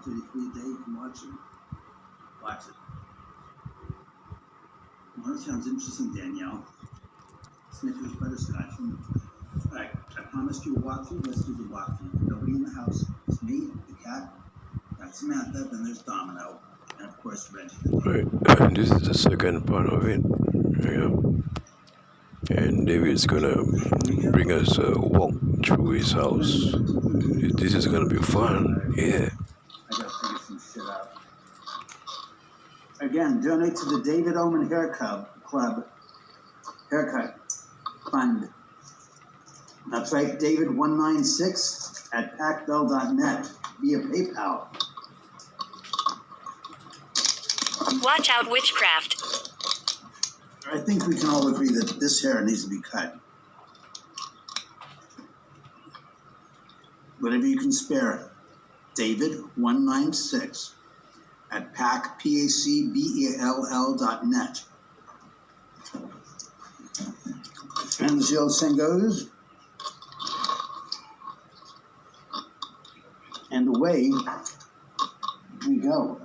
$1.33 a day. You can watch it. Watch it. Well, that sounds interesting, Danielle. Snickers butterscotch. All right, I promised you a walkthrough. Let's do the walkthrough. Nobody in the house. It's me, the cat, got Samantha, then there's Domino, and of course Reggie. Right, this is the second part of it. Yeah. And David's gonna bring us a walk through his house. This is gonna be fun. Yeah. I gotta figure some shit out. Again, donate to the David Oman Haircut Fund. That's right, David196 at packbell.net via PayPal. Watch out, witchcraft. I think we can all agree that this hair needs to be cut. Whatever you can spare, David196 at packbell.net. And as the old saying goes, and away we go.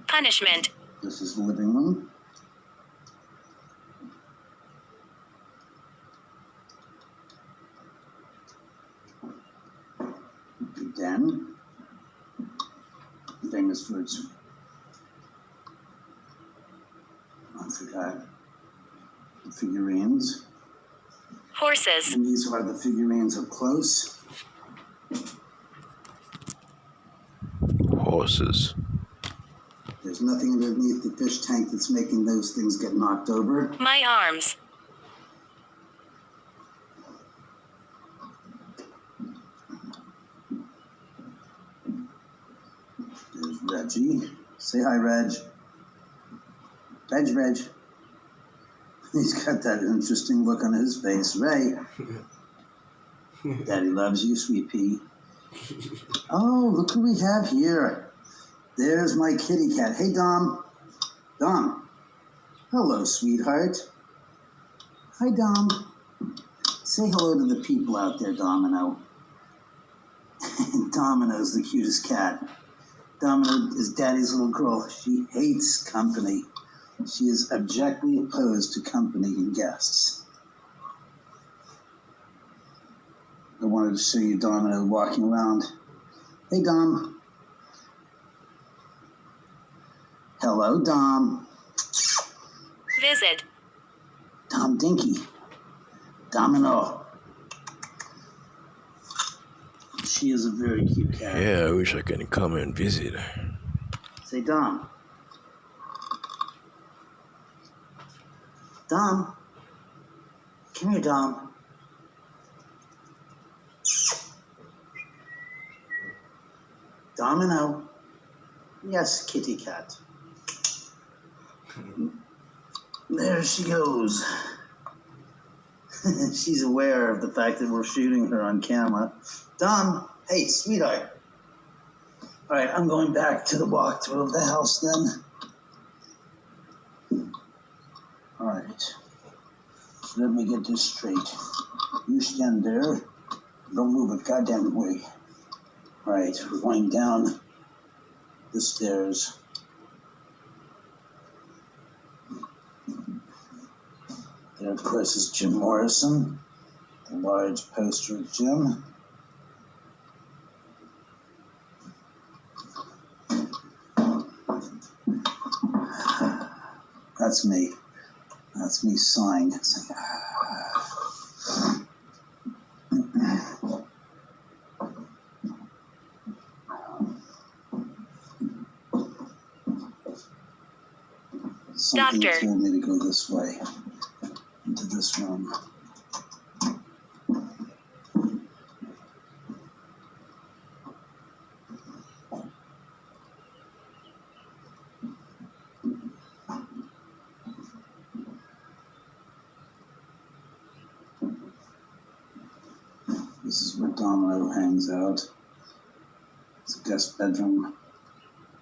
Punishment. This is the living room. Den. Famous for its, I forgot, figurines. Horses. And these are the figurines up close. Horses. There's nothing underneath the fish tank that's making those things get knocked over. My arms. There's Reggie. Say hi, Reg. Reg. He's got that interesting look on his face. Ray. Daddy loves you, sweet pea. Oh, look who we have here. There's my kitty cat. Hey, Dom. Dom. Hello, sweetheart. Hi, Dom. Say hello to the people out there, Domino. Domino's the cutest cat. Domino is Daddy's little girl. She hates company. She is abjectly opposed to company and guests. I wanted to show you Domino walking around. Hey, Dom. Hello, Dom. Visit. Dom Dinky. Domino. She is a very cute cat. Yeah, I wish I can come and visit. Say, Dom. Dom. Come here, Dom. Domino. Yes, kitty cat. There she goes. She's aware of the fact that we're shooting her on camera. Dom, hey, sweetheart. All right, I'm going back to the walkthrough of the house then. All right. Let me get this straight. You stand there. Don't move a goddamn way. All right, we're going down the stairs. There, of course, is Jim Morrison, the large poster of Jim. That's me. That's me sighing. It's like, something Doctor. told me to go this way, into this room. This is where Domino hangs out. It's a guest bedroom.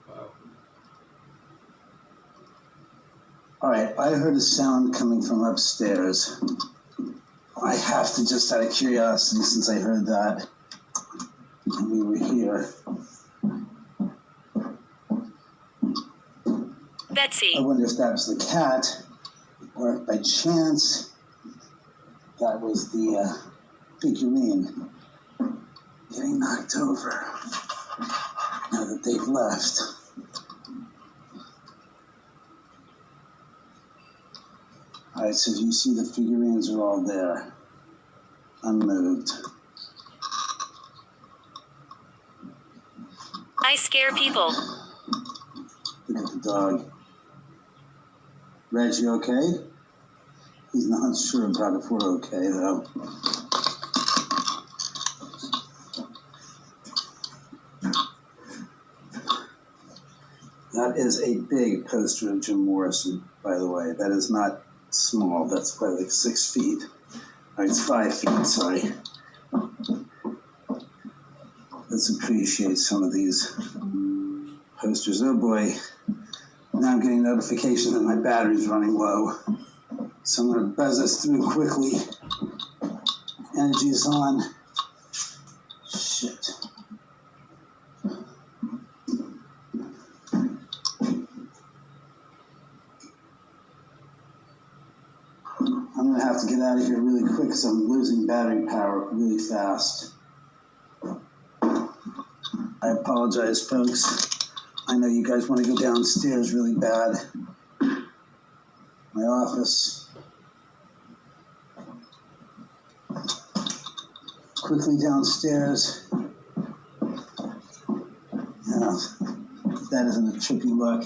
Wow. All right, I heard a sound coming from upstairs. I have to, just out of curiosity, since I heard that and we were here. Betsy. I wonder if that was the cat, or if by chance that was the figurine getting knocked over now that they've left. Alright, so you see the figurines are all there, unmoved. I scare people. Look at the dog. Reg, you okay? He's not sure about if we're okay, though. That is a big poster of Jim Morrison, by the way. That is not small. That's probably like 6 feet. It's 5 feet, sorry. Let's appreciate some of these posters. Oh boy. Now I'm getting notification that my battery's running low. So I'm going to buzz us through quickly. Energy is on. Shit. I'm going to have to get out of here really quick because I'm losing battery power really fast. I apologize, folks. I know you guys want to go downstairs really bad. My office. Quickly downstairs. Yeah, that isn't a trippy look.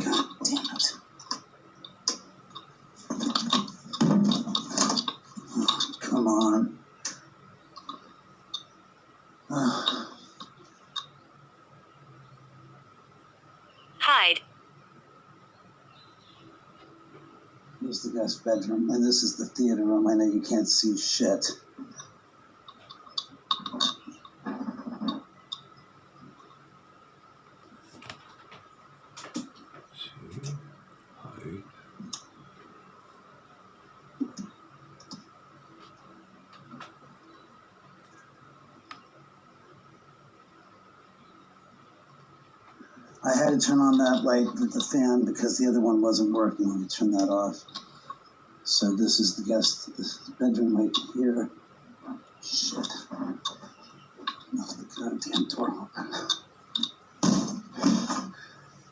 God damn it. Come on. Hide. Here's the guest bedroom, and this is the theater room. I know you can't see shit. Hide. I had to turn on that light with the fan because the other one wasn't working. Let me turn that off. So this is the guest bedroom right here. Shit. Left the goddamn door open.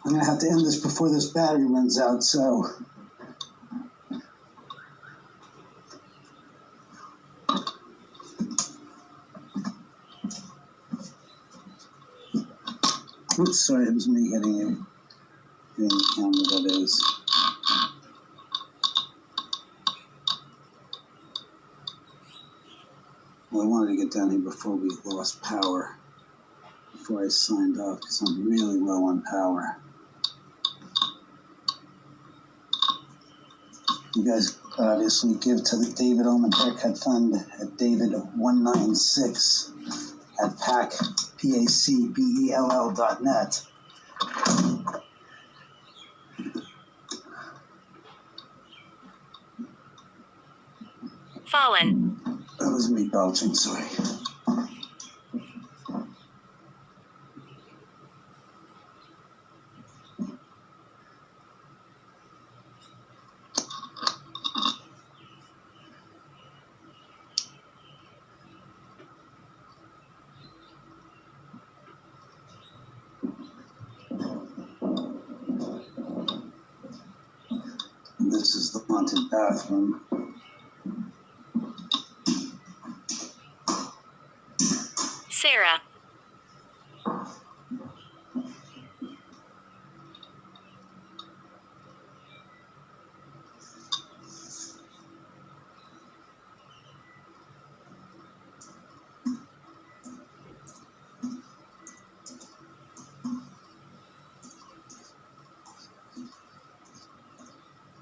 I'm gonna have to end this before this battery runs out, so. Oops, sorry, it was me hitting you. Hitting the camera, that is. Well, I wanted to get down here before we lost power. Before I signed off, because I'm really low on power. You guys obviously give to the David Oman Haircut Fund at David196 at pacbell.net. Fallen. That was me belching, sorry. This is the haunted bathroom. Sarah.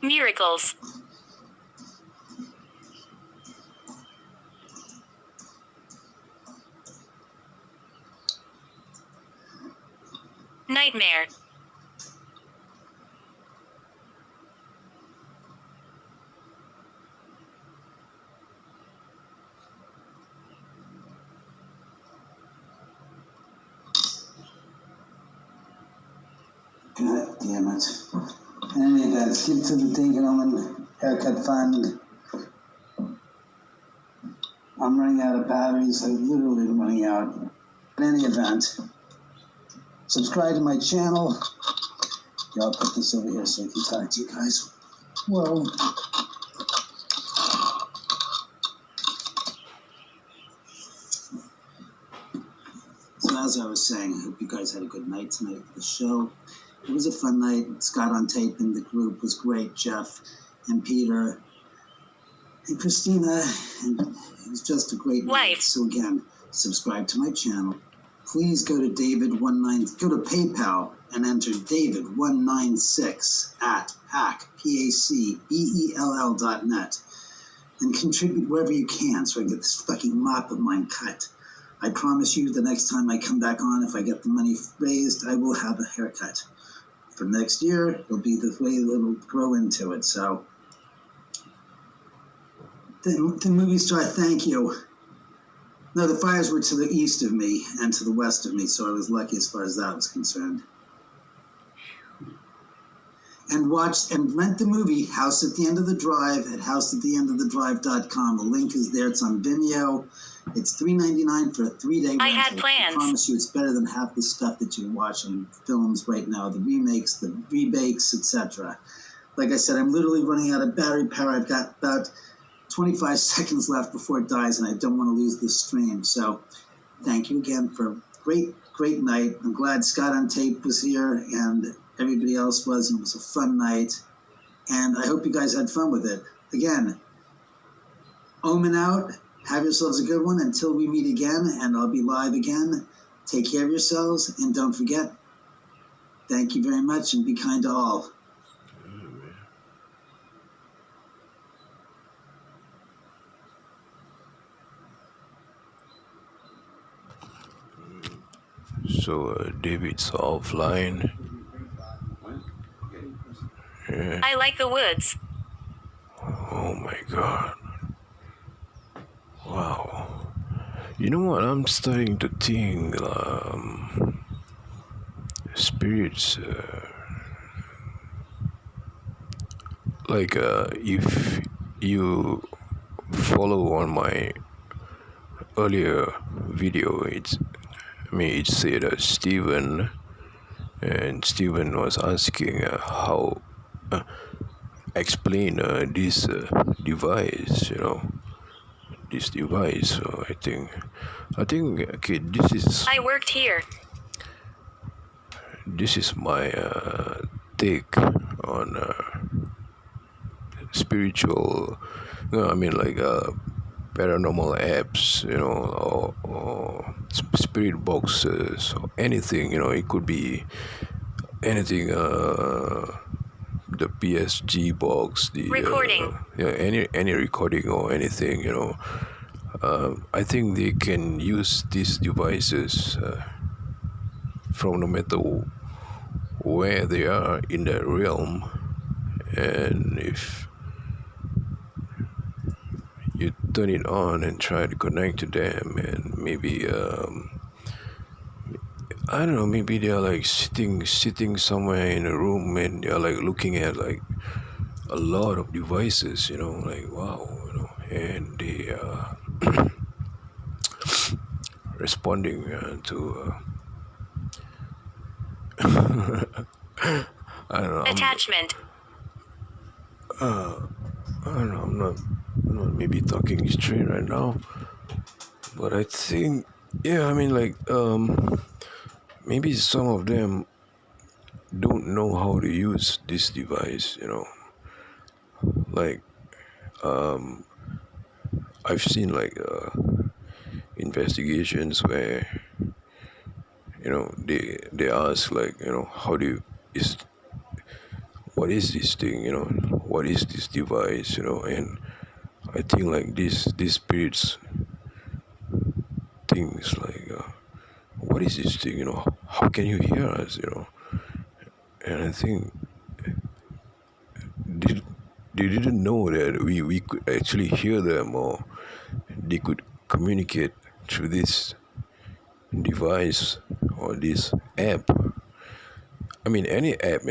Miracles. Night. Nightmare. God damn it. In any event, skip to the David Oman haircut fund. I'm running out of batteries. I'm literally running out. In any event, subscribe to my channel. Yeah, I'll put this over here so I can talk to you guys. Well, so as I was saying, I hope you guys had a good night tonight for the show. It was a fun night. Scott on tape and the group was great. Jeff and Peter and Christina, and it was just a great night. So again, subscribe to my channel. Please go to go to PayPal and enter David196 at pacbell.net and contribute wherever you can so I get this fucking mop of mine cut. I promise you the next time I come back on, if I get the money raised, I will have a haircut. For next year, it'll be the way it'll grow into it. So, the movie star, thank you. No, the fires were to the east of me and to the west of me, so I was lucky as far as that was concerned. And rent the movie House at the End of the Drive at houseattheendofthedrive.com. The link is there. It's on Vimeo. It's $3.99 for a 3-day rental. I had plans. I promise you, it's better than half the stuff that you watch on films right now. The remakes, the rebakes, etc. Like I said, I'm literally running out of battery power. I've got about 25 seconds left before it dies, and I don't want to lose this stream. So thank you again for a great night. I'm glad Scott on tape was here and everybody else was, and it was a fun night. And I hope you guys had fun with it. Again, Omen out. Have yourselves a good one until we meet again, and I'll be live again. Take care of yourselves, and don't forget, thank you very much, and be kind to all. So David's offline. Yeah. I like the woods. Oh my God. Wow. You know what? I'm starting to think spirits if you follow on my earlier video, it said Stephen, and Stephen was asking how explain this device, this device. So I think okay, I worked here. This is my take on spiritual, paranormal apps, or spirit boxes or anything. It could be anything. The PSG box, the Recording. Any recording or anything. I think they can use these devices from no matter where they are in that realm, and if you turn it on and try to connect to them, and maybe I don't know, maybe they are like sitting somewhere in a room, and they are like looking at like a lot of devices, like wow, and they are responding to I don't know. Attachment. I don't know. I'm not maybe talking straight right now, but I think maybe some of them don't know how to use this device. Like I've seen like investigations where they ask like what is this thing, what is this device, and I think like these spirits things like what is this thing, how can you hear us, and I think did, they didn't know that we could actually hear them, or they could communicate through this device or this app. I mean, any app,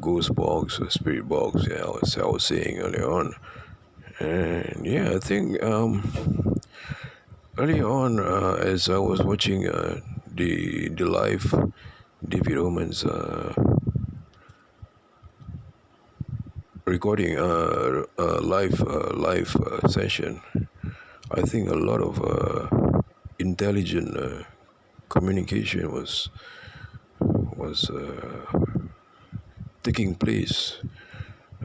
Ghost Box or Spirit Box. Yeah, I was saying earlier on, and yeah, I think earlier on, as I was watching the live David Oman's recording, live session, I think a lot of intelligent communication was taking place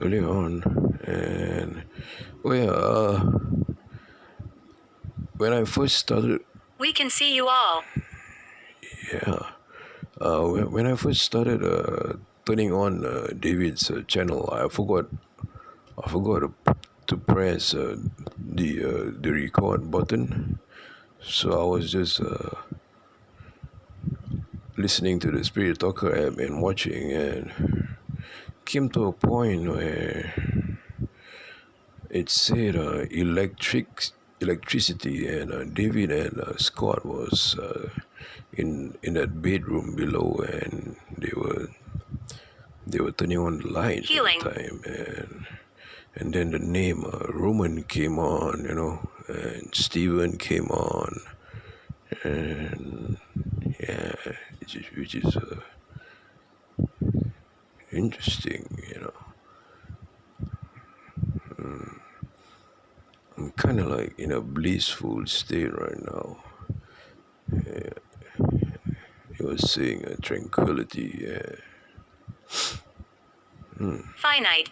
earlier on, and oh yeah, when I first started, We can see you all. yeah, when I first started turning on David's channel, I forgot to press the record button, so I was just listening to the Spirit Talker app and watching, and came to a point where it said electricity, and David and Scott was in that bedroom below, and they were turning on the lights at Healing. the time, and then the name Roman came on, and Stephen came on, and yeah, which is interesting. I'm kind of like in a blissful state right now. It was saying tranquility. Finite.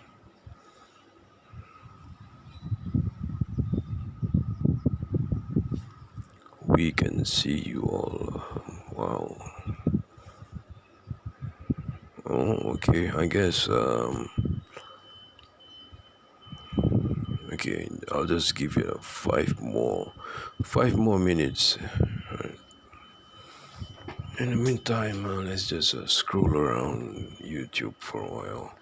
We can see you all. Wow. Oh, okay. I guess. Okay. I'll just give you 5 more minutes. In the meantime, let's just scroll around YouTube for a while.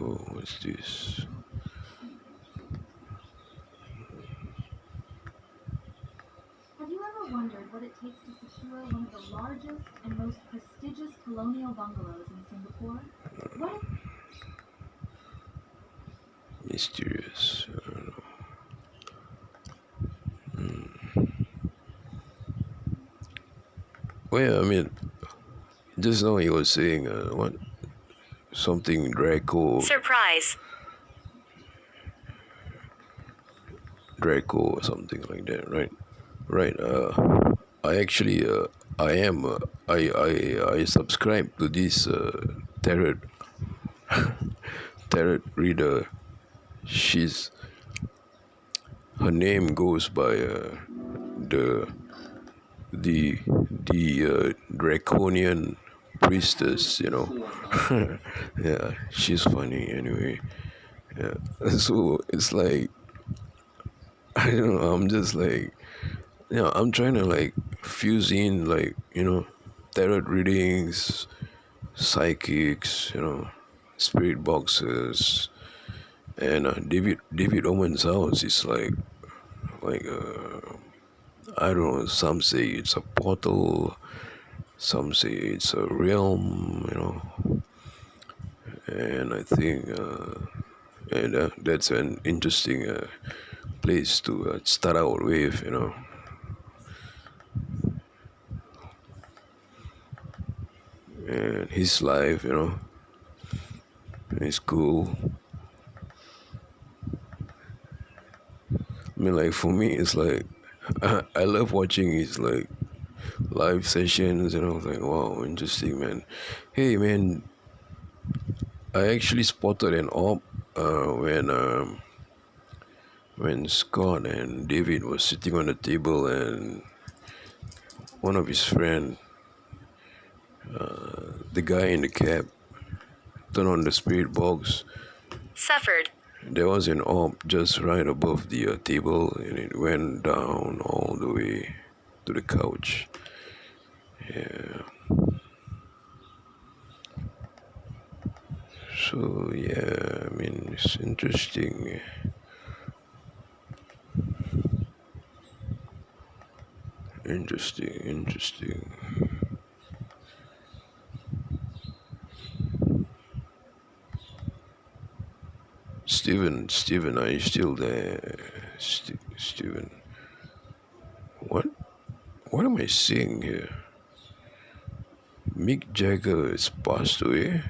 Oh, what's this? Have you ever wondered what it takes to secure one of the largest and most prestigious colonial bungalows in Singapore? What if Mysterious. Well, yeah, I mean, just now he was saying what something Surprise. Draco or something like that, right? Right. I actually I subscribe to this tarot reader. She's Her name goes by the the draconian priestess. Yeah, she's funny anyway. Yeah. So it's like, I don't know. I'm just like, I'm trying to like fuse in, like, tarot readings, psychics, spirit boxes, and David Oman's house is like I don't know. Some say it's a portal, some say it's a realm, and I think and that's an interesting place to start out with, and his life, is cool. I mean, like, for me, it's like I love watching his like live sessions, like, wow, interesting, man. Hey, man, I actually spotted an orb when Scott and David was sitting on the table, and one of his friend, the guy in the cab, turned on the spirit box. Suffered. There was an orb just right above the table, and it went down all the way to the couch. Yeah. So yeah, I mean, it's interesting. Interesting. Steven, are you still there? Steven, what? What am I seeing here? Mick Jagger is passed away?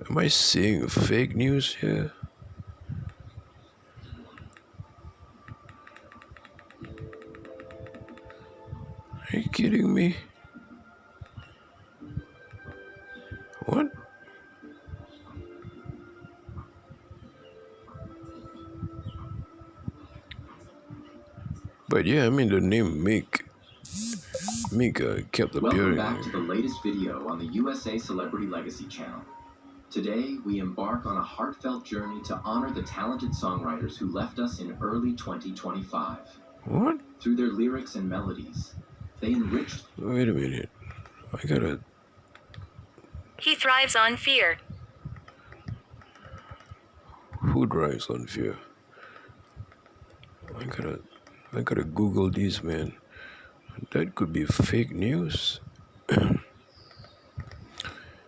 Am I seeing fake news here? Are you kidding me? What? But yeah, I mean the name Mick kept appearing. Welcome back to the latest video on the USA Celebrity Legacy channel. Today, we embark on a heartfelt journey to honor the talented songwriters who left us in early 2025. What? Through their lyrics and melodies, they enriched... Wait a minute. I gotta... He thrives on fear. Who drives on fear? I gotta Google this, man. That could be fake news.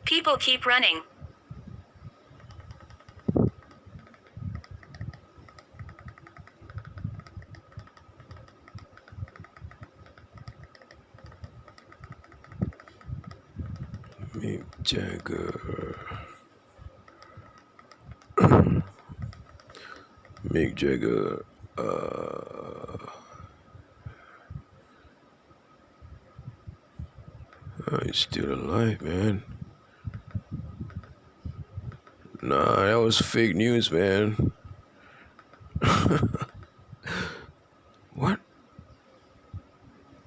People keep running. Mick Jagger. Mick Jagger. He's still alive, man. Nah, that was fake news, man. What?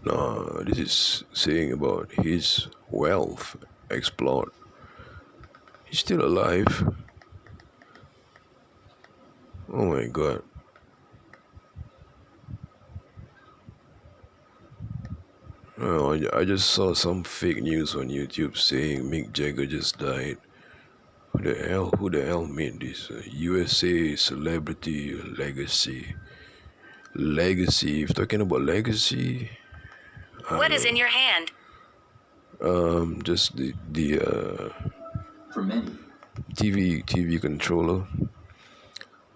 No, this is saying about his wealth explored. He's still alive. Oh my god. Oh, I just saw some fake news on YouTube saying Mick Jagger just died. Who the hell made this? USA Celebrity Legacy. Legacy. If talking about legacy, What is in your hand? just the For many, TV controller.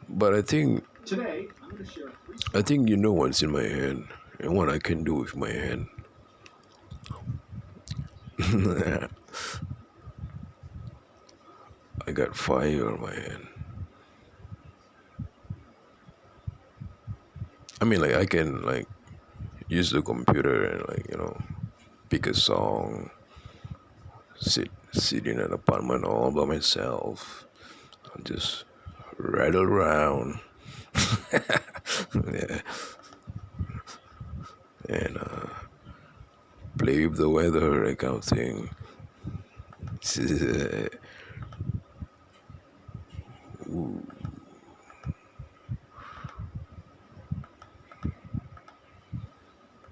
But I think today, I'm going to share I think you know what's in my hand and what I can do with my hand. I got fire on my hand. I mean, like I can like use the computer and like pick a song, sit in an apartment all by myself, and just rattle around. Yeah, and play with the weather, that kind of thing. Ooh.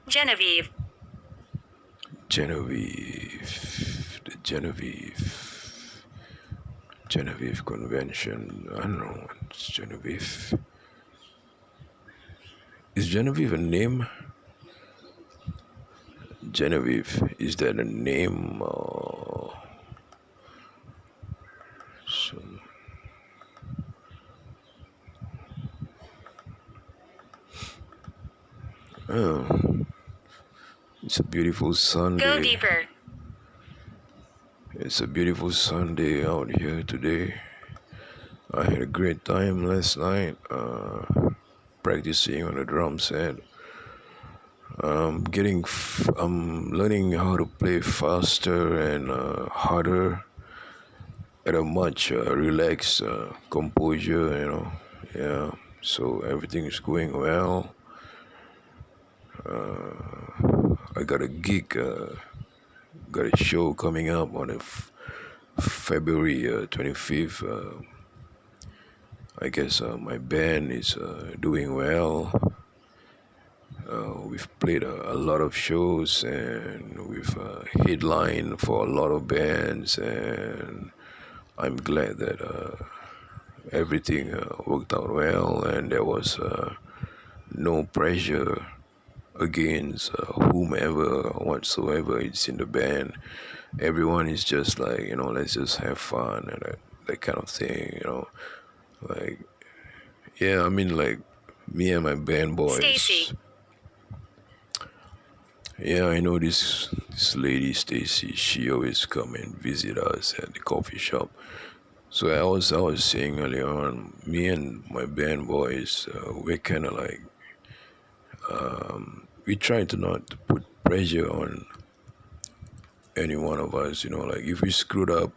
Genevieve. The Genevieve Convention. I don't know what's Genevieve. Is Genevieve a name? Genevieve, is that a name? So, oh, it's a beautiful Sunday. Go deeper. It's a beautiful Sunday out here today. I had a great time last night practicing on the drum set. I'm learning how to play faster and harder. at a much relaxed composure, yeah. So everything is going well. I got a gig, got a show coming up on February 25th. I guess my band is doing well. We've played a lot of shows and we've headlined for a lot of bands, and I'm glad that everything worked out well, and there was no pressure against whomever whatsoever is in the band. Everyone is just like, let's just have fun and that kind of thing, like, yeah, I mean, like, me and my band boys. Stacy. Yeah, I know this lady Stacy. She always come and visit us at the coffee shop. So I was saying earlier on, me and my band boys, we're kind of like, we try to not put pressure on any one of us. Like if we screwed up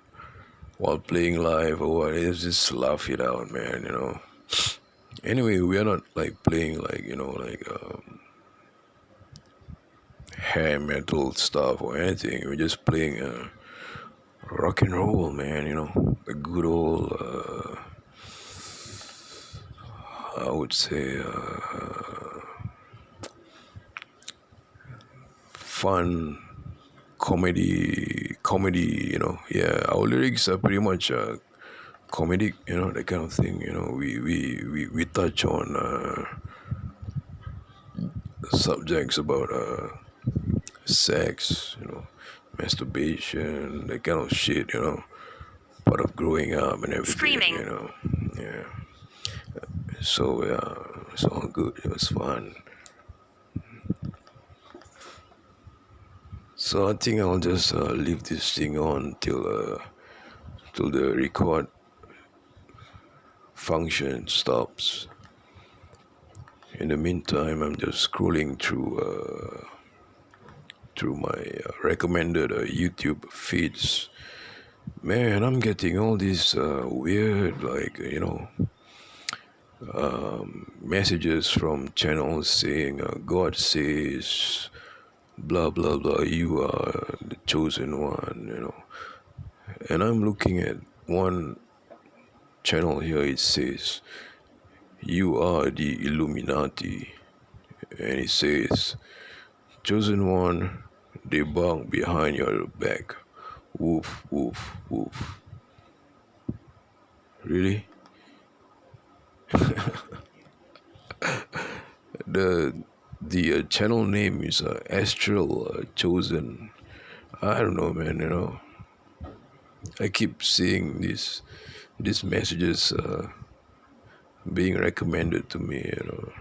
while playing live or what, it's just laugh it out, man. Anyway, we are not like playing like like hair metal stuff or anything. We're just playing rock and roll, man. The good old, I would say, fun comedy. Yeah, our lyrics are pretty much comedic. That kind of thing. We touch on subjects about sex, masturbation, that kind of shit. Part of growing up and everything. Screaming. Yeah. So it's all good. It was fun. So I think I'll just leave this thing on till the record function stops. In the meantime, I'm just scrolling through my recommended YouTube feeds. Man, I'm getting all these weird, like, messages from channels saying, God says, blah, blah, blah, you are the chosen one. And I'm looking at one channel here, it says, you are the Illuminati. And it says, chosen one, they bang behind your back. Woof, woof, woof. Really? The channel name is Astral Chosen. I don't know, man. I keep seeing these messages being recommended to me, and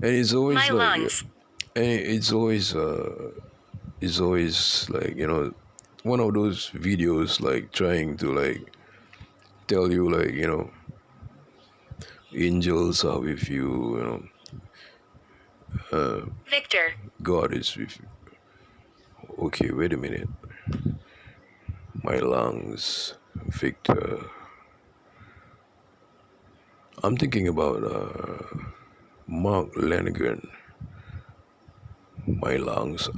it's always My like, lungs. and it's always like, one of those videos like trying to like tell you like, angels are with you, Victor. God is with you. Okay, wait a minute. My lungs, Victor. I'm thinking about Mark Lanigan. My lungs.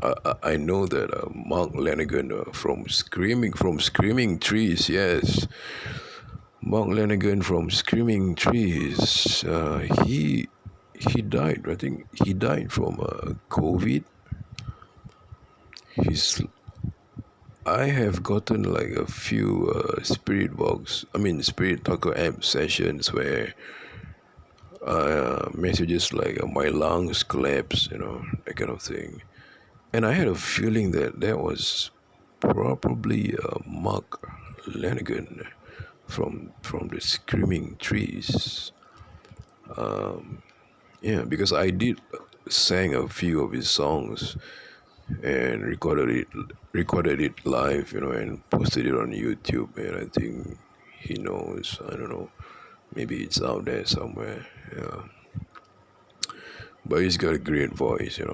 I know that Mark Lanigan from Screaming Trees. Yes, Mark Lanigan from Screaming Trees. He died. I think he died from COVID. I have gotten like a few Spirit Talker app sessions where messages like my lungs collapse, that kind of thing. And I had a feeling that was probably Mark Lanigan from the Screaming Trees. Yeah, because I did sang a few of his songs and recorded it live, and posted it on YouTube. And I think he knows. I don't know. Maybe it's out there somewhere. Yeah. But he's got a great voice, Yeah.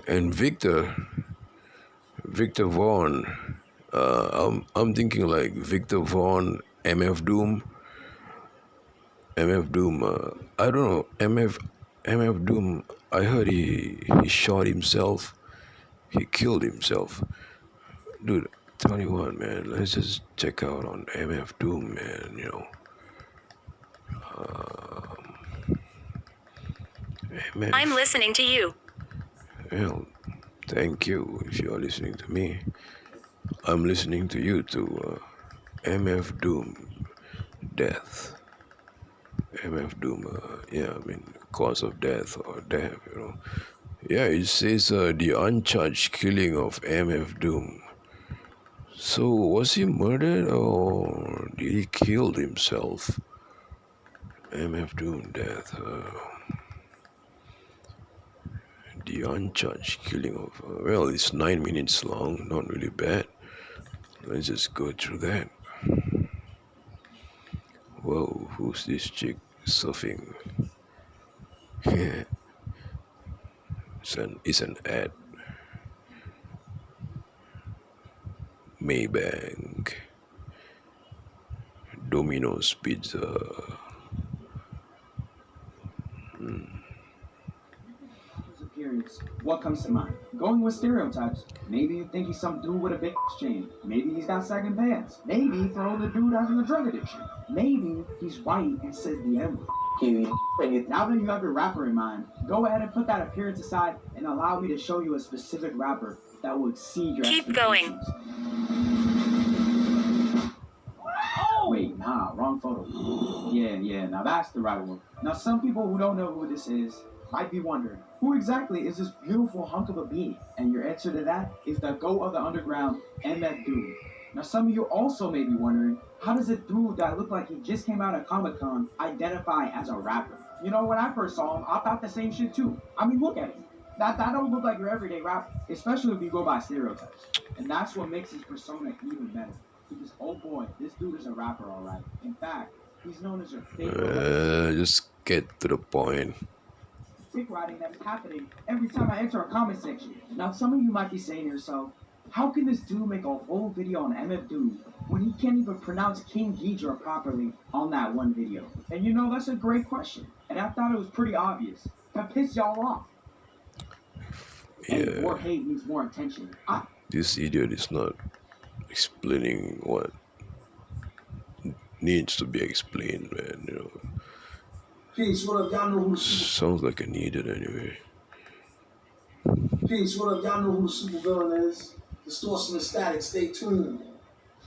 And Victor, Victor Vaughn. I'm thinking like Victor Vaughn, MF Doom, MF Doom. I don't know MF Doom. I heard he shot himself. He killed himself, dude. Tell you what, man. Let's just check out on MF Doom, man. You know, MF. I'm listening to you. Well, thank you if you're listening to me. I'm listening to you too. MF Doom, death. MF Doom, yeah, I mean, cause of death or death, you know. Yeah, it says the uncharged killing of MF Doom. So, was he murdered or did he kill himself? MF Doom death. The uncharged killing of. Well, it's 9 minutes long, not really bad. Let's just go through that. Whoa, who's this chick surfing? It's an ad. Maybank. Domino's Pizza. Appearance. What comes to mind? Going with stereotypes. Maybe you think he's some dude with a big chain. Maybe he's got sagging pants. Maybe throw the dude having a drug addiction. Maybe he's white and says the N-word. Now that you have your rapper in mind, go ahead and put that appearance aside and allow me to show you a specific rapper that will exceed your Keep going. Oh! Wait, nah, wrong photo. Yeah, now that's the right one. Now some people who don't know who this is might be wondering, who exactly is this beautiful hunk of a being? And your answer to that is the GOAT of the underground, MF Doom. Now some of you also may be wondering, how does a dude that looked like he just came out of Comic-Con identify as a rapper? You know, when I first saw him, I thought the same shit too. I mean, look at him. That don't look like your everyday rapper, especially if you go by stereotypes. And that's what makes his persona even better. Because, oh boy, this dude is a rapper, alright. In fact, he's known as your favorite. Just get to the point. Dick riding that's happening every time I enter a comment section. Now, some of you might be saying to yourself, how can this dude make a whole video on MF Doom when he can't even pronounce King Ghidorah properly on that one video? And you know, that's a great question. And I thought it was pretty obvious. That pissed y'all off. Yeah. And more hate needs more attention. This idiot is not explaining what needs to be explained, man. You know. Peace, what up? Y'all know who the Sounds like an idiot anyway. Peace, what up? Y'all know who the supervillain is. Distortion and Static, stay tuned.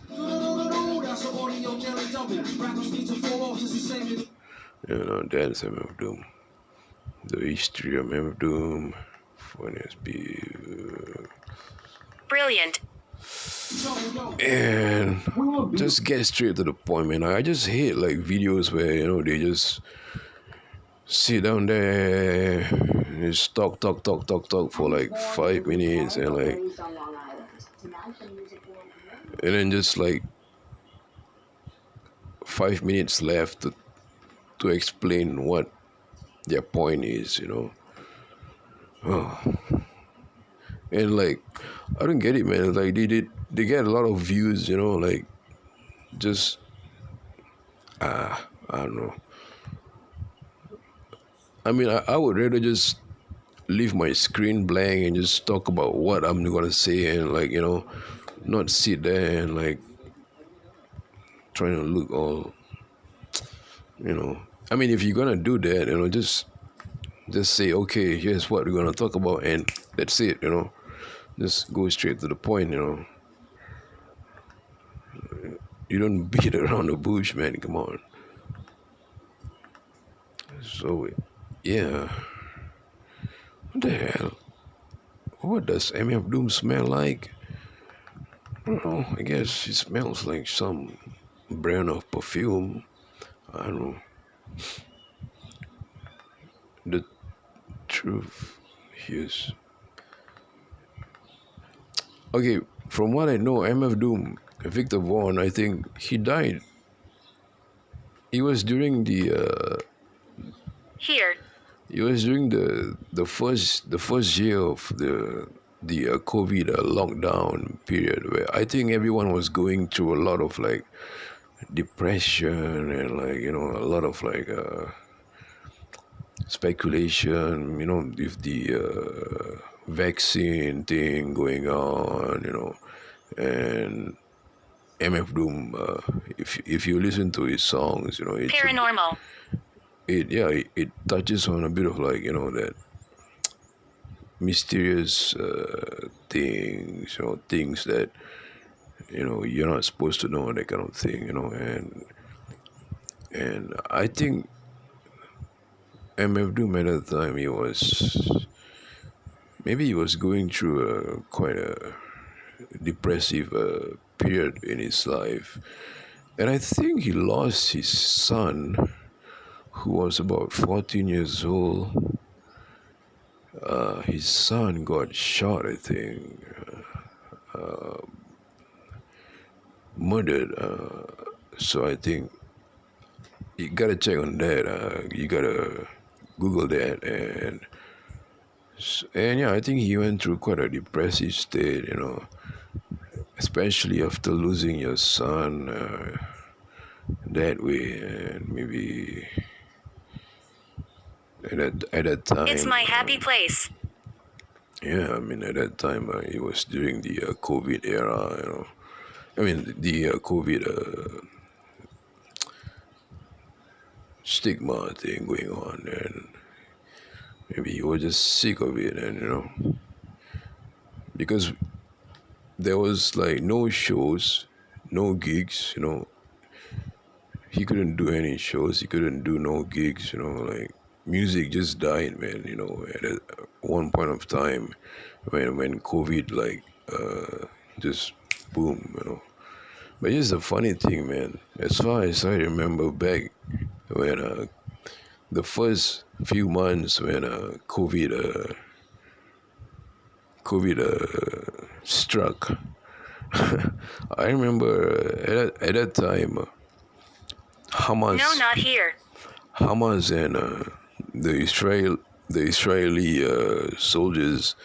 You know, that's MF Doom. The history of MF Doom. When it's be. Brilliant. And just get straight to the point, man. I just hate like videos where, you know, they just sit down there and just talk for like 5 minutes and like, and then just like 5 minutes left to explain what their point is, you know. Oh. And like, I don't get it, man. Like they get a lot of views, you know, like just I don't know. I mean, I would rather just leave my screen blank and just talk about what I'm gonna say and like, you know, not sit there and like trying to look all, you know. I mean, if you're gonna do that, you know, just say, okay, here's what we're gonna talk about, and that's it, you know. Just go straight to the point, you know. You don't beat around the bush, man. Come on. So, yeah. What the hell? What does MF Doom smell like? I don't know. I guess it smells like some brand of perfume. I don't know. The truth is, okay, from what I know, MF Doom, Victor Vaughn, I think he died. He was during the Here. It was during the first year of the COVID lockdown period, where I think everyone was going through a lot of like depression and like a lot of like speculation, with the vaccine thing going on, and MF Doom. If you listen to his songs, Paranormal. it touches on a bit of like that mysterious things, things that you're not supposed to know, that kind of thing, and I think MF Doom at that time he was going through quite a depressive period in his life, and I think he lost his son, who was about 14 years old. His son got shot, I think, murdered. So I think you gotta check on that. You gotta Google that, and yeah, I think he went through quite a depressive state, especially after losing your son that way, and maybe at that time. It's my happy place. Yeah, I mean, at that time, it was during the COVID era, I mean, the COVID stigma thing going on, and maybe he was just sick of it, and because there was like no shows, no gigs, he couldn't do any shows, he couldn't do no gigs, like music just died, man, at one point of time when COVID like just boom. But here's the funny thing, man. As far as I remember back when the first few months when COVID struck, I remember at that time Hamas. No, not here. Hamas and the Israeli soldiers,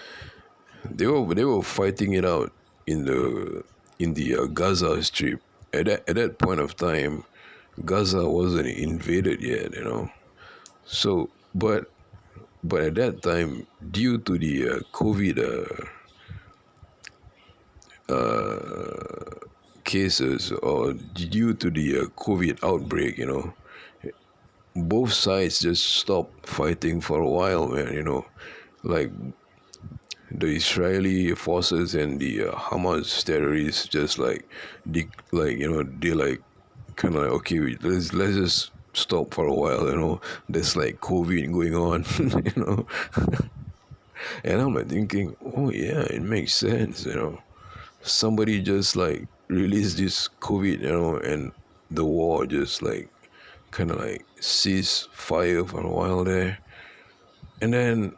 they were fighting it out in the Gaza Strip. At that point of time, Gaza wasn't invaded yet, So, but at that time, due to the COVID cases, or due to the COVID outbreak, both sides just stopped fighting for a while, man. Like the Israeli forces and the Hamas terrorists just like they like kind of like, okay, let's just stop for a while, there's like COVID going on, and I'm like thinking, oh yeah, it makes sense, somebody just like released this COVID, and the war just like kind of like cease fire for a while there, and then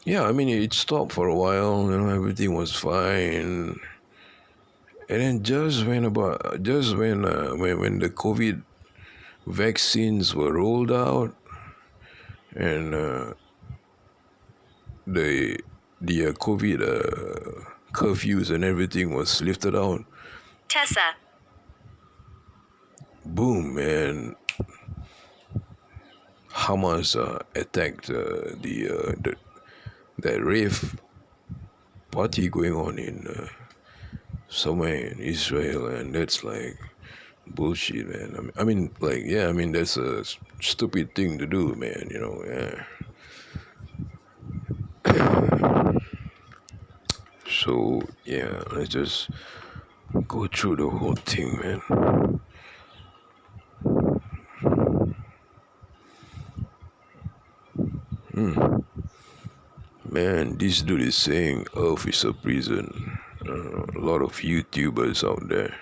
yeah, I mean it stopped for a while, everything was fine, and then just when when the COVID vaccines were rolled out, and the COVID curfews and everything was lifted out, Tessa. boom, man, Hamas attacked that rave party going on in somewhere in Israel, and that's like bullshit, man. I mean, like, yeah, I mean that's a stupid thing to do, man. Yeah. So yeah, let's just go through the whole thing, man. Man, this dude is saying Earth is a prison. A lot of YouTubers out there.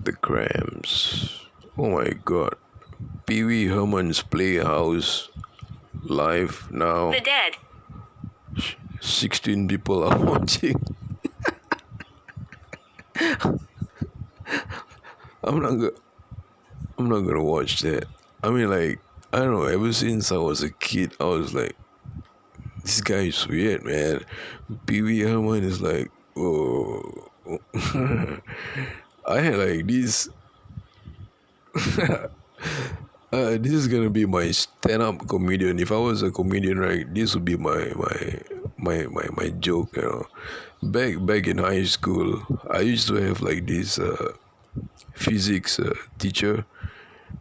The Grams. Oh my god. Pee Wee Herman's Playhouse live now. The dead. 16 people are watching. I'm not gonna watch that. I mean, like, I don't know. Ever since I was a kid, I was like, this guy is weird, man. Pee Wee Herman is like, oh. I had like this. This is gonna be my stand-up comedian. If I was a comedian, right, this would be my joke. You know, back in high school, I used to have like this physics teacher,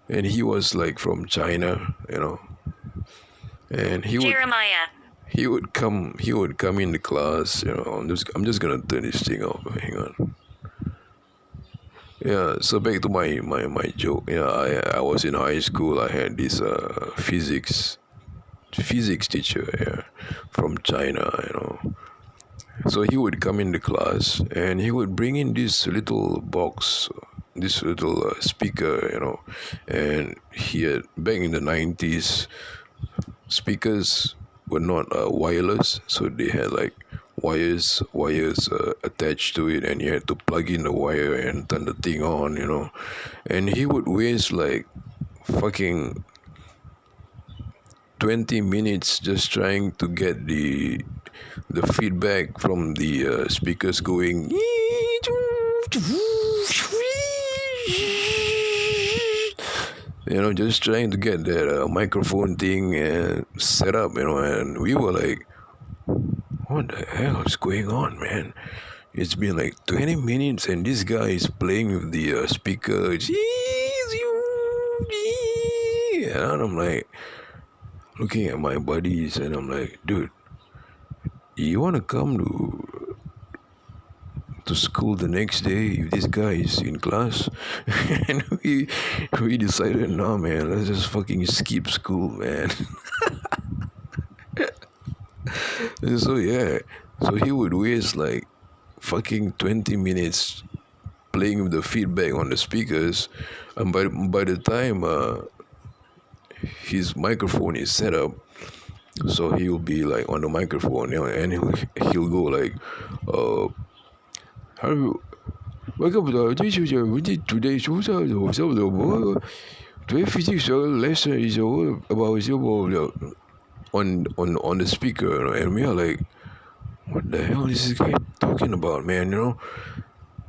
and he was like from China. You know, and Jeremiah. he would come in the class. You know, I'm just gonna turn this thing off. Hang on. Yeah, so back to my joke. Yeah, I was in high school. I had this physics teacher, yeah, from China, you know. So he would come in the class and he would bring in this little box, this little speaker, you know. And he had, back in the 90s, speakers were not wireless, so they had like wires attached to it, and you had to plug in the wire and turn the thing on, you know. And he would waste like fucking 20 minutes just trying to get the feedback from the speakers going. You know, just trying to get that microphone thing set up, you know. And we were like, what the hell is going on, man? It's been like 20 minutes and this guy is playing with the speaker. And I'm like, looking at my buddies and I'm like, dude, you want to come to school the next day if this guy is in class? And we decided, no, man, let's just fucking skip school, man. So yeah, so he would waste like fucking 20 minutes playing with the feedback on the speakers, and by the time his microphone is set up, so he'll be like on the microphone, you know, and he'll go like, hello, welcome to the teacher. We did today's today physics lesson is all about on the speaker, you know, and we are like, what the hell is this guy talking about, man, you know?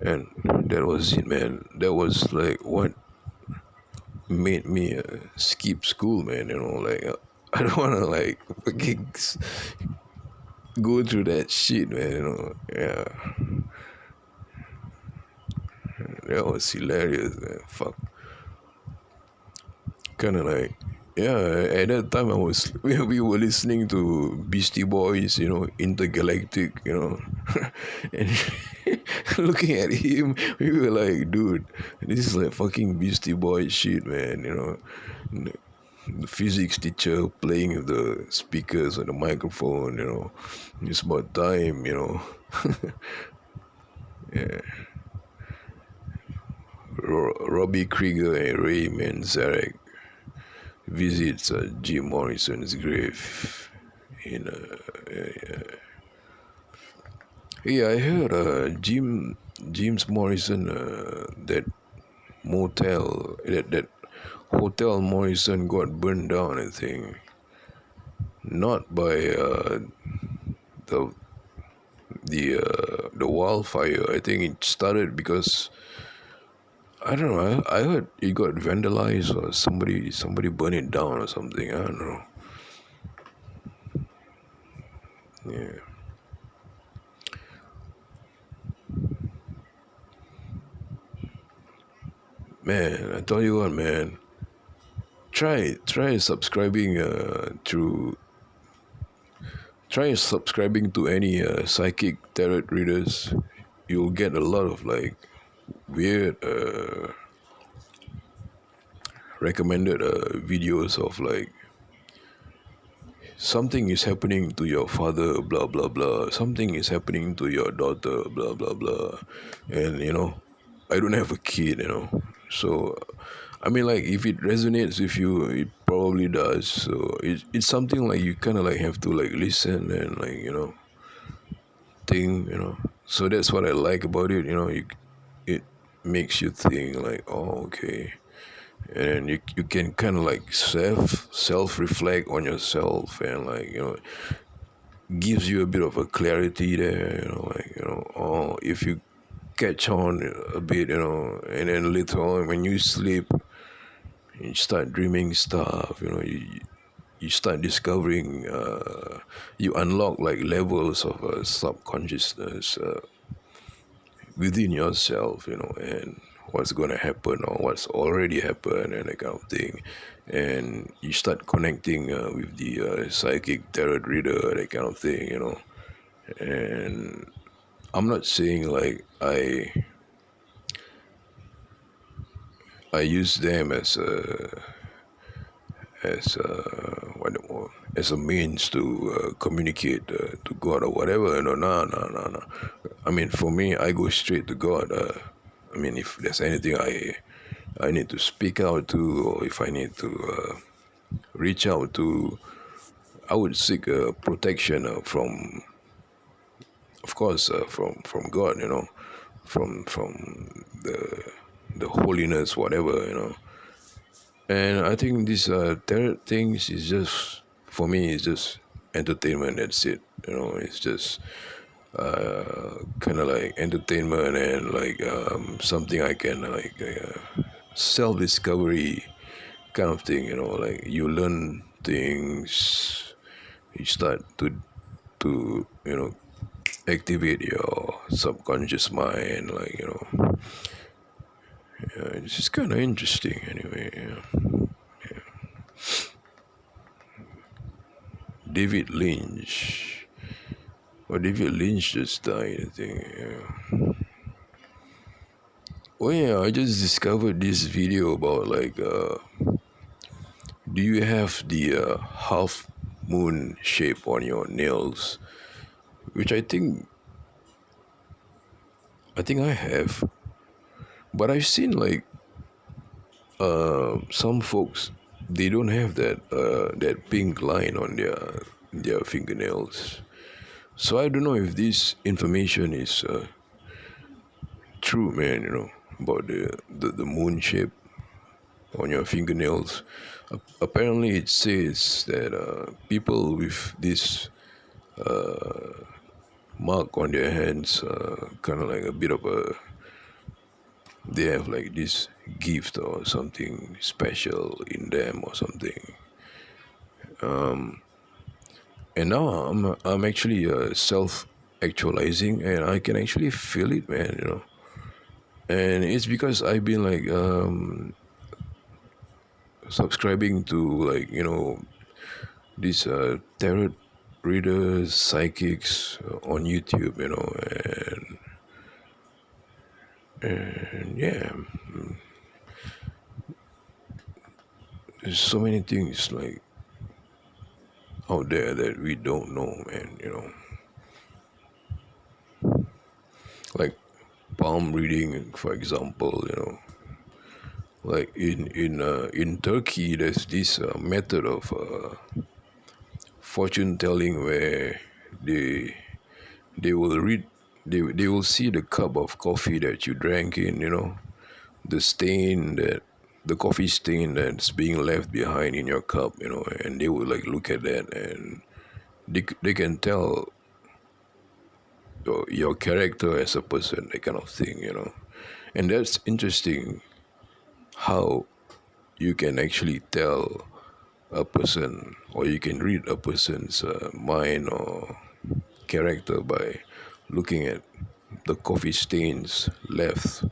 And that was it, man. That was like what made me skip school, man, you know. Like, I don't want to like fucking go through that shit, man, you know. Yeah, that was hilarious, man. Fuck. Kind of like, yeah, at that time we were listening to Beastie Boys, you know, Intergalactic, you know. And looking at him, we were like, dude, this is like fucking Beastie Boys shit, man, you know. The physics teacher playing with the speakers and the microphone, you know. It's about time, you know. Yeah. Robbie Krieger and Ray Manzarek visits Jim Morrison's grave in yeah, I heard James Morrison, that hotel Morrison got burned down, I think. Not by the wildfire. I think it started because, I don't know. I heard it got vandalized or somebody burned it down or something. I don't know. Yeah. Man, I tell you what, man. Try subscribing to any psychic tarot readers. You'll get a lot of like weird recommended videos of like, something is happening to your father, blah blah blah, something is happening to your daughter, blah blah blah. And you know, I don't have a kid, you know, So, I mean, like if it resonates with you, it probably does. So it's something like you kind of like have to like listen and like think. So that's what I like about it. It makes you think like, oh, okay, and you can kind of like self reflect on yourself and like gives you a bit of a clarity there. Oh, if you catch on a bit, and then later on when you sleep, you start dreaming stuff. You start discovering, you unlock like levels of subconsciousness within yourself, and what's going to happen or what's already happened and that kind of thing. And you start connecting with the psychic tarot reader, that kind of thing. And I'm not saying like I use them as as a means to communicate to God or whatever. No, no, no, no, no. I mean, for me, I go straight to God. I mean, if there's anything I need to speak out to, or if I need to reach out to, I would seek protection from, of course, from God. From the holiness, whatever. And I think this tarot things is just, for me, it's just entertainment. That's it. It's just kind of like entertainment and like something I can like self discovery kind of thing. Like you learn things, you start to activate your subconscious mind. Like yeah, it's just kind of interesting anyway. Yeah. David Lynch. Well, David Lynch just died, I think. Yeah. Oh yeah, I just discovered this video about like, do you have the half moon shape on your nails? Which I think I have, but I've seen like some folks, they don't have that pink line on their fingernails. So I don't know if this information is true, man. About the moon shape on your fingernails. Apparently, it says that people with this mark on their hands, kind of like a bit of a, they have like this gift or something special in them or something. And now I'm actually self actualizing, and I can actually feel it, man. And it's because I've been like subscribing to like these tarot readers, psychics on YouTube, and yeah, there's so many things like out there that we don't know, man. Like palm reading, for example. Like in Turkey, there's this method of fortune telling where they they will read, they will see the cup of coffee that you drank in, the stain, that the coffee stain that's being left behind in your cup, and they will like look at that, and they can tell your character as a person, that kind of thing. And that's interesting, how you can actually tell a person, or you can read a person's mind or character by looking at the coffee stains left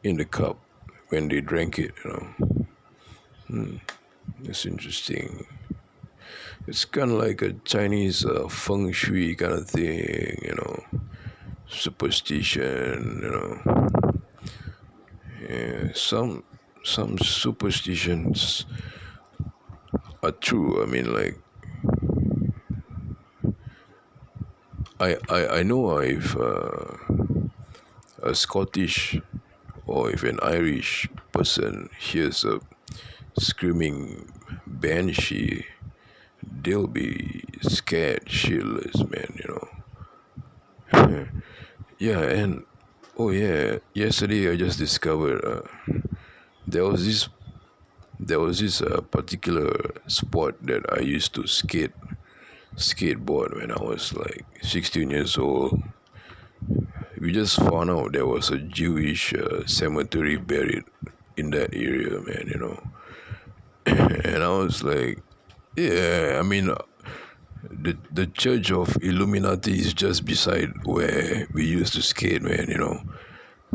in the cup when they drank it. It's interesting. It's kind of like a Chinese feng shui kind of thing, superstition. Yeah, some superstitions are true. I mean, like I know I've a Scottish or if an Irish person hears a screaming banshee, they'll be scared shitless, man. Yeah, and oh yeah, yesterday I just discovered there was this particular sport that I used to skateboard when I was like 16 years old. We just found out there was a Jewish cemetery buried in that area, man. And I was like, yeah, I mean, the Church of Illuminati is just beside where we used to skate, man.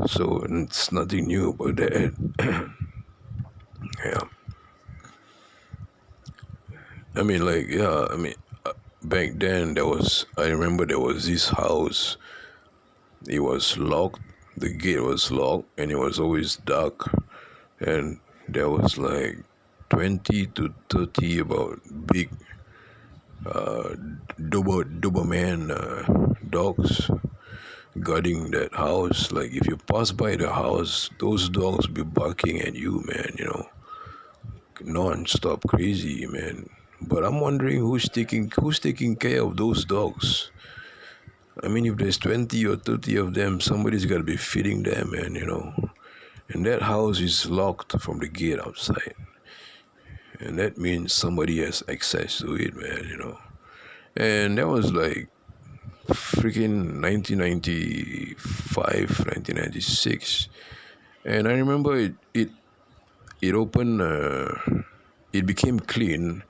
So it's nothing new about that. Yeah. I mean, like, yeah, I mean, back then I remember there was this house. It was locked, the gate was locked, and it was always dark. And there was like 20 to 30 about big Doberman dogs guarding that house. Like, if you pass by the house, those dogs be barking at you, man. Non-stop crazy, man. But I'm wondering who's taking care of those dogs. I mean, if there's 20 or 30 of them, somebody's got to be feeding them, man. And that house is locked from the gate outside. And that means somebody has access to it, man. And that was like freaking 1995, 1996. And I remember it opened, it became clean.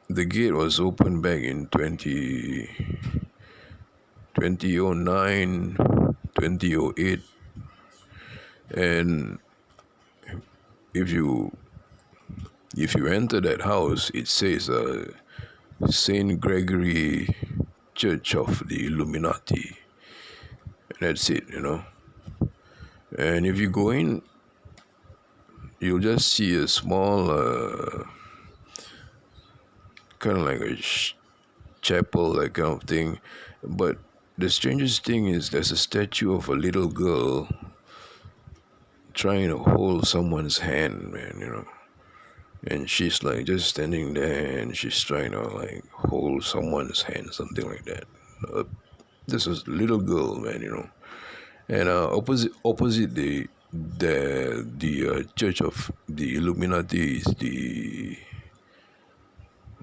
The gate was opened back in 2009, 2008. And if you enter that house, it says Saint Gregory Church of the Illuminati. And that's it. And if you go in, you'll just see a small, kind of like a chapel, that kind of thing. But the strangest thing is there's a statue of a little girl trying to hold someone's hand, man. And she's like just standing there, and she's trying to like hold someone's hand, something like that. This is a little girl, man. And opposite the Church of the Illuminati is what do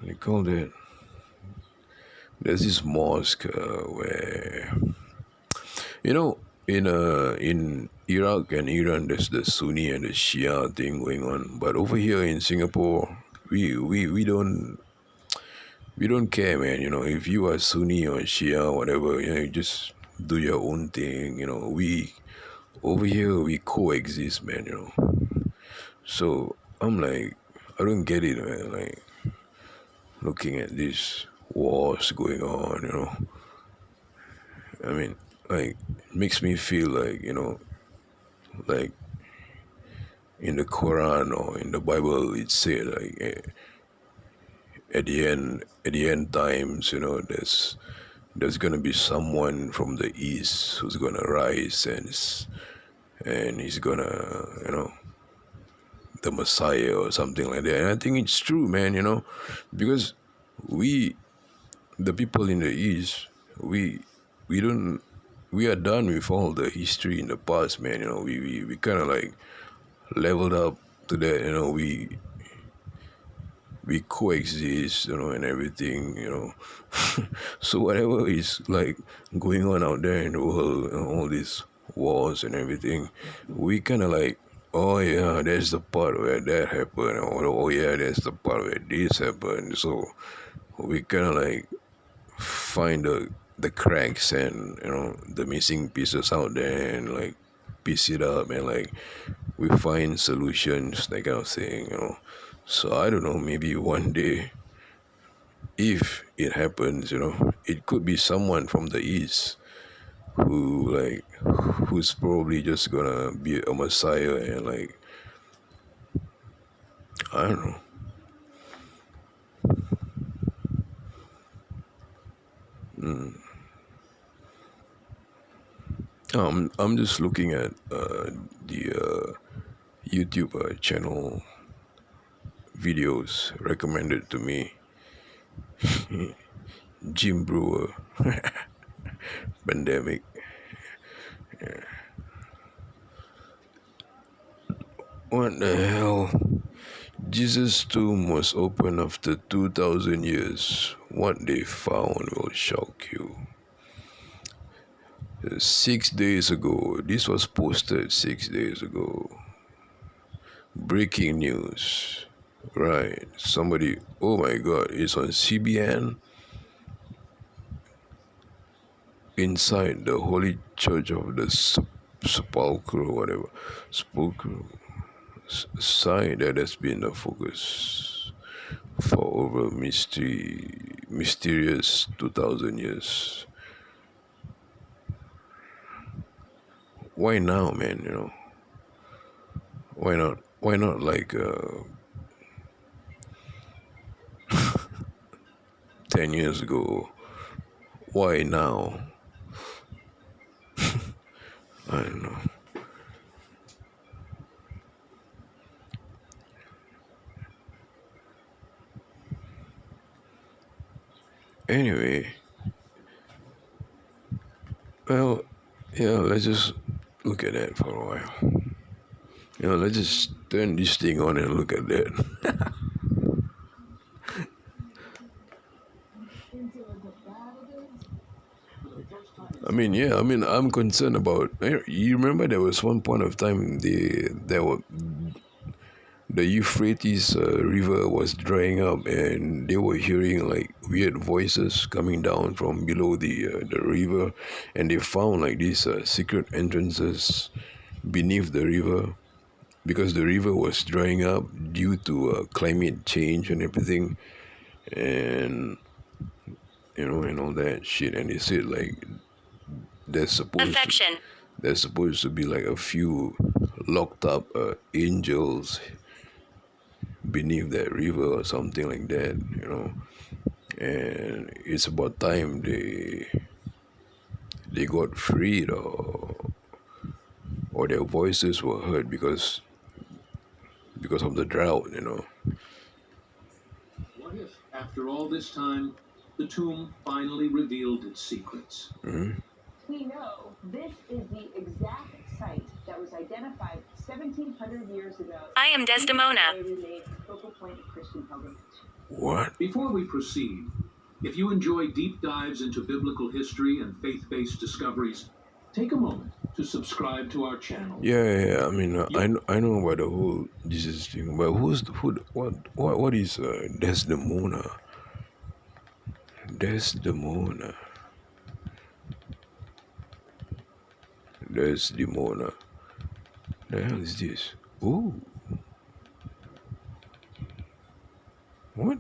you call that? There's this mosque where in Iraq and Iran there's the Sunni and the Shia thing going on, but over here in Singapore we don't care, man. If you are Sunni or Shia or whatever, you just do your own thing. We over here we coexist, man. So I'm like, I don't get it, man. Like, looking at these wars going on. I mean, like, it makes me feel like, like in the Quran or in the Bible, it said like, at the end times, there's gonna be someone from the east who's gonna rise, and he's gonna, the Messiah or something like that. And I think it's true, man. Because we, the people in the east, we don't we are done with all the history in the past, man. We kind of like leveled up to that. We coexist, and everything. So whatever is like going on out there in the world, all these wars and everything, we kind of like, oh yeah, that's the part where that happened, or oh yeah, that's the part where this happened. So we kind of like find the cracks and the missing pieces out there, and like piece it up, and like we find solutions, that kind of thing. So I don't know, maybe one day, if it happens, it could be someone from the east who's probably just gonna be a messiah, and like, I don't know. I'm just looking at the YouTube channel videos recommended to me. Jim Brewer, pandemic. What the hell? Jesus' tomb was open after 2,000 years. What they found will shock you. 6 days ago, this was posted 6 days ago. Breaking news. Right. Somebody, oh my god, it's on CBN. Inside the Holy Church of the Sepulchre, whatever. Sepulchre. Site that has been the focus for over mysterious 2,000 years. Why now, man? Why not? Why not like 10 years ago? Why now? I don't know. Anyway, well, yeah, let's just look at that for a while. Let's just turn this thing on and look at that. I'm concerned about. You remember there was one point of time the Euphrates river was drying up, and they were hearing like weird voices coming down from below the river, and they found like these secret entrances beneath the river because the river was drying up due to climate change and everything, and and all that shit. And they said like there's supposed to be like a few locked up angels beneath that river or something like that, and it's about time they got freed, or their voices were heard because of the drought. What if, after all this time, the tomb finally revealed its secrets? Mm-hmm. We know this is the exact site that was identified 1,700 years ago. I am Desdemona. Focal point of Christian pilgrimage. What? Before we proceed, if you enjoy deep dives into biblical history and faith-based discoveries, take a moment to subscribe to our channel. Yeah. I know about the whole Jesus thing, but what is Desdemona? Desdemona. Desdemona. The hell is this? Ooh. What?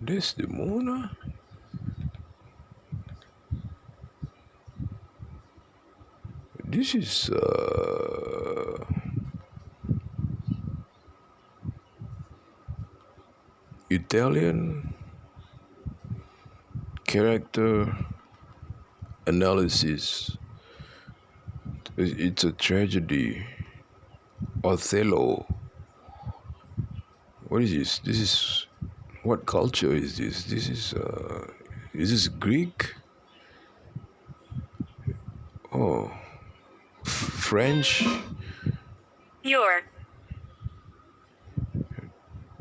Desdemona? This is Italian character analysis. It's a tragedy. Othello. What is this? This is what culture is this? This is Greek? Oh, French. Your.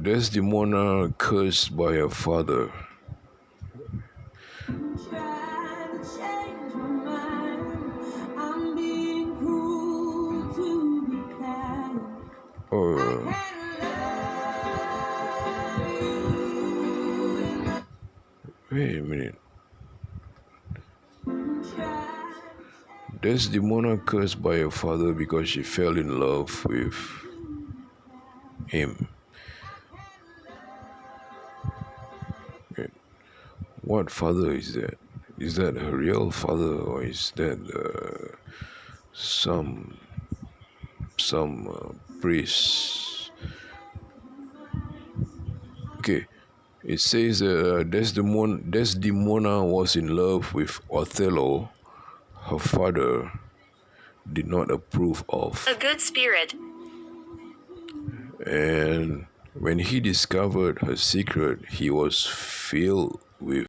Desdemona cursed by her father. Wait a minute. Desdemona cursed by her father because she fell in love with him. Wait. What father is that? Is that her real father, or is that some priest? Okay. It says Desdemona was in love with Othello, her father did not approve of. A good spirit. And when he discovered her secret, he was filled with